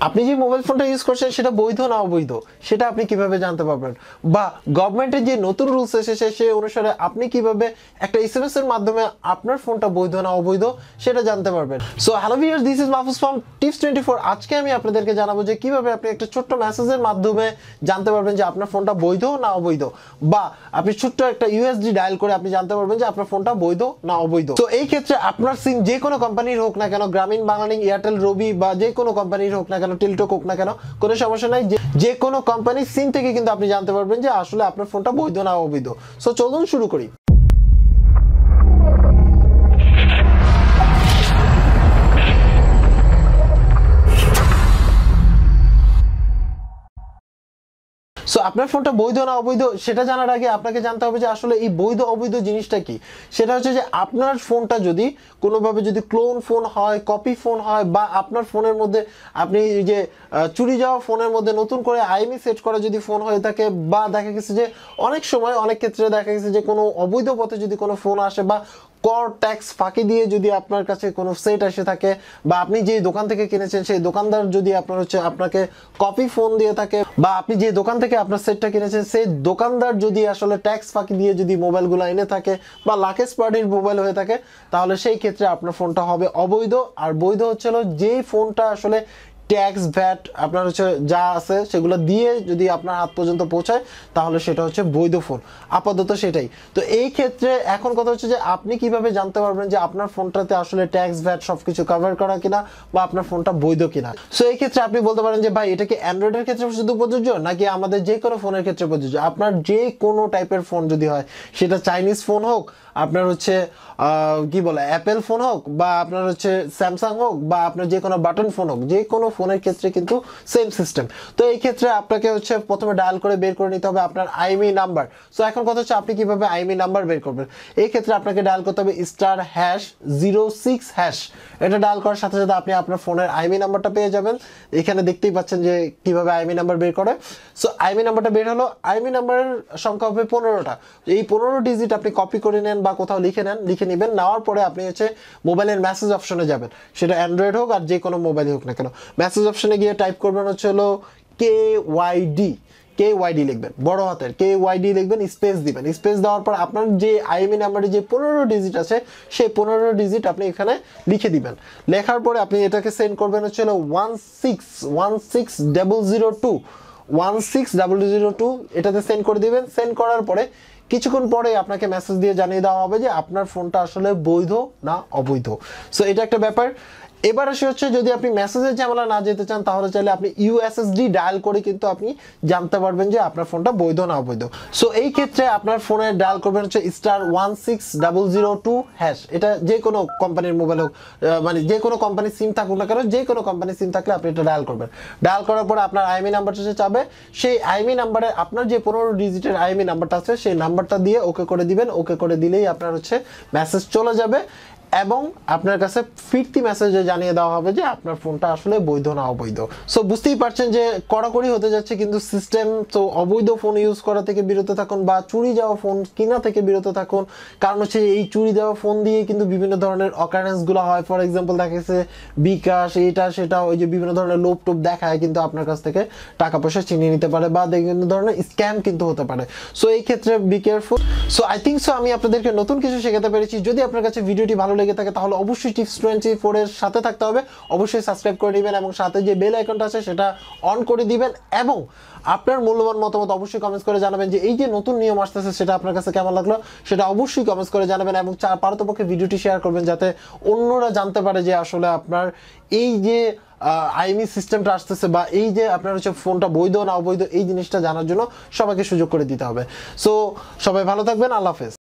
আপনি যে মোবাইল ফোনটা ইউজ করছেন সেটা বৈধ না অবৈধ সেটা আপনি কিভাবে জানতে পারবেন, বা গভর্নমেন্টের যে নতুন রুলস এসেছে সেই অনুসারে আপনি কিভাবে একটা এসএমএস এর মাধ্যমে আপনার ফোনটা বৈধ না অবৈধ সেটা জানতে পারবেন। So hello viewers, this is Mahfuz from টিপস24। আজকে আমি আপনাদেরকে জানাবো যে কিভাবে আপনি একটা ছোট্ট মেসেজের মাধ্যমে জানতে পারবেন যে আপনার ফোনটা বৈধ না অবৈধ, বা আপনি ছোট্ট একটা ইউএসডি ডায়াল করে আপনি জানতে পারবেন যে আপনার ফোনটা বৈধ না অবৈধ। তো এই ক্ষেত্রে আপনার সিম যে কোনো কোম্পানির হোক না কেন, গ্রামীণ বাংলালিংক, এয়ারটেল, রবি বা যে কোনো কোম্পানির হোক না কেন, টেলিটক হোক না কেন, কোনো সমস্যা নাই। যে কোনো কোম্পানির সিম থেকে কিন্তু আপনি জানতে পারবেন যে আসলে আপনার ফোনটা বৈধ না অবৈধ। সো চলুন শুরু করি। সো আপনার ফোনটা বৈধ না অবৈধ সেটা জানার আগে আপনাকে জানতে হবে যে আসলে এই বৈধ অবৈধ জিনিসটা কি। সেটা হচ্ছে যে আপনার ফোনটা যদি কোনোভাবে যদি ক্লোন ফোন হয়, কপি ফোন হয়, বা আপনার ফোনের মধ্যে আপনি যে চুরি যাওয়া ফোনের মধ্যে নতুন করে আইএমই সেট করা যদি ফোন হয়ে থাকে, বা দেখা গেছে যে অনেক সময় অনেক ক্ষেত্রে দেখা গেছে যে কোনো অবৈধ পথে যদি কোনো ফোন আসে, বা কর ট্যাক্স ফাঁকি দিয়ে যদি আপনার কাছে কোনো সেট এসে থাকে, বা আপনি যে দোকান থেকে কিনেছেন সেই দোকানদার যদি আপনাকে কপি ফোন দিয়ে থাকে, বা আপনি যে দোকান থেকে আপনার সেটটা কিনেছেন সেই দোকানদার যদি আসলে ট্যাক্স ফাঁকি দিয়ে যদি মোবাইলগুলো এনে থাকে, বা লাকেশ পার্টির মোবাইল হয়ে থাকে, তাহলে সেই ক্ষেত্রে আপনার ফোনটা হবে অবৈধ। আর বৈধ হচ্ছিল যেই ফোনটা আসলে ট্যাক্স ভ্যাট আপনার হচ্ছে যা আছে সেগুলো দিয়ে যদি আপনার হাত পর্যন্ত পৌঁছায় তাহলে সেটা হচ্ছে বৈধ ফোন। আপাতত সেটাই। তো এই ক্ষেত্রে এখন কথা হচ্ছে যে আপনি কিভাবে জানতে পারবেন যে আপনার ফোনটাতে আসলে ট্যাক্স ভ্যাট সবকিছু কভার করা কিনা, বা আপনার ফোনটা বৈধ কিনা। সো এই ক্ষেত্রে আপনি বলতে পারেন যে ভাই এটা কি অ্যান্ড্রয়েডের ক্ষেত্রে শুধু প্রযোজ্য নাকি আমাদের যে কোনো ফোনের ক্ষেত্রে প্রযোজ্য। আপনার যে কোনো টাইপের ফোন যদি হয়, সেটা চাইনিজ ফোন হোক, আপনার হচ্ছে কি বলে অ্যাপেল ফোন হোক, বা আপনার হচ্ছে স্যামসাং হোক, বা আপনার যে কোনো বাটন ফোন হোক, যে কোনো ফোনের ক্ষেত্রে কিন্তু সেম সিস্টেম। তো এই ক্ষেত্রে আপনাকে হচ্ছে প্রথমে ডায়াল করে বের করে নিতে হবে আপনার আইএমই নাম্বার। সো এখন কথা হচ্ছে আপনি কিভাবে আইএমই নাম্বার বের করবেন। এই ক্ষেত্রে আপনাকে ডায়াল করতে হবে *#06#। এটা ডায়াল করার সাথে সাথে আপনি আপনার ফোনের আইএমই নাম্বারটা পেয়ে যাবেন। এখানে দেখতেই পাচ্ছেন যে কিভাবে আইএমই নাম্বার বের করে। সো আইএমই নাম্বারটা বের হলো। আইএমই নাম্বারের সংখ্যা হবে 15টা। এই 15 ডিজিট আপনি কপি করে নেন বা কোথাও লিখে নেবেন। নেওয়ার পরে আপনি হচ্ছে মোবাইলের মেসেজ অপশনে যাবেন, সেটা অ্যান্ড্রয়েড হোক আর যে কোনো মোবাইল হোক না কেন। মেসেজ অপশনে গিয়ে টাইপ করবেন হচ্ছে হলো KYD লিখবেন, বড় হাতের KYD লিখবেন, স্পেস দিবেন। স্পেস দেওয়ার পর আপনার যে আইএমই নাম্বারে যে 15 ডিজিট আছে সেই 15 ডিজিট আপনি এখানে লিখে দিবেন। লেখার পরে আপনি এটাকে সেন্ড করবেন হচ্ছে হলো 1616002 এটাতে সেন্ড করে দিবেন। সেন্ড করার পরে কিছুক্ষণ পরে আপনাকে মেসেজ দিয়ে জানিয়ে দেওয়া হবে যে আপনার ফোনটা আসলে বৈধ না অবৈধ। সো এটা একটা ব্যাপার। এবার আসে হচ্ছে যদি আপনি মেসেজের ঝামেলা না যেতে চান তাহলে চাইলে আপনি ইউএসএসডি ডায়াল করে কিন্তু আপনি জানতে পারবেন যে আপনার ফোনটা বৈধ না অবৈধ। সো এই ক্ষেত্রে আপনার ফোনে ডায়াল করবেন হচ্ছে *16002#। এটা যে কোনো কোম্পানির মোবাইল হোক, মানে যে কোনো কোম্পানির সিম থাকুক না কেন, যে কোনো কোম্পানির সিম থাকলে আপনি এটা ডায়াল করবেন। ডায়াল করার পরে আপনার আইএমই নাম্বারটা চাবে, সেই আইএমই নাম্বারে আপনার যে 15 ডিজিটের আইএমই নাম্বারটা আছে সেই নাম্বারটা দিয়ে ওকে করে দিবেন। ওকে করে দিলেই আপনার হচ্ছে মেসেজ চলে যাবে, এবং আপনার কাছে ফিরতি মেসেজে জানিয়ে দেওয়া হবে যে আপনার ফোনটা আসলে বৈধ না অবৈধ। সো বুঝতেই পারছেন যে কড়াকড়ি হতে যাচ্ছে কিন্তু সিস্টেম। তো অবৈধ ফোন ইউজ করা থেকে বিরত থাকুন, বা চুরি যাওয়া ফোন কিনা থেকে বিরত থাকুন। কারণ হচ্ছে এই চুরি যাওয়া ফোন দিয়ে কিন্তু বিভিন্ন ধরনের অকারেন্সগুলো হয়। ফর এক্সাম্পল দেখা গেছে বিকাশ এটা সেটা ওই যে বিভিন্ন ধরনের লোভ টোপ দেখায় কিন্তু আপনার কাছ থেকে টাকা পয়সা ছিনিয়ে নিতে পারে, বা বিভিন্ন ধরনের স্ক্যাম কিন্তু হতে পারে। সো এই ক্ষেত্রে be careful. So I think so আমি আপনাদেরকে নতুন কিছু শেখাতে পেরেছি। যদি আপনার কাছে ভিডিওটি ভালো লেগে থাকে তাহলে অবশ্যই টিপস24 এর সাথে থাকতে হবে। অবশ্যই সাবস্ক্রাইব করে দিবেন এবং সাথে যে বেল আইকনটা আছে সেটা অন করে দিবেন, এবং আপনার মূল্যবান মতামত অবশ্যই কমেন্টস করে জানাবেন যে এই যে নতুন নিয়ম আসতেছে সেটা আপনার কাছে কেমন লাগলো সেটা অবশ্যই কমেন্টস করে জানাবেন, এবং পারতপক্ষে ভিডিওটি শেয়ার করবেন যাতে অন্যরা জানতে পারে যে আসলে আপনার এই যে আইএমই সিস্টেমটা আসতেছে, বা এই যে আপনার হচ্ছে ফোনটা বৈধ না অবৈধ এই জিনিসটা জানার জন্য সবাইকে সুযোগ করে দিতে হবে। সো সবাই ভালো থাকবেন। আল্লাহ হাফেজ।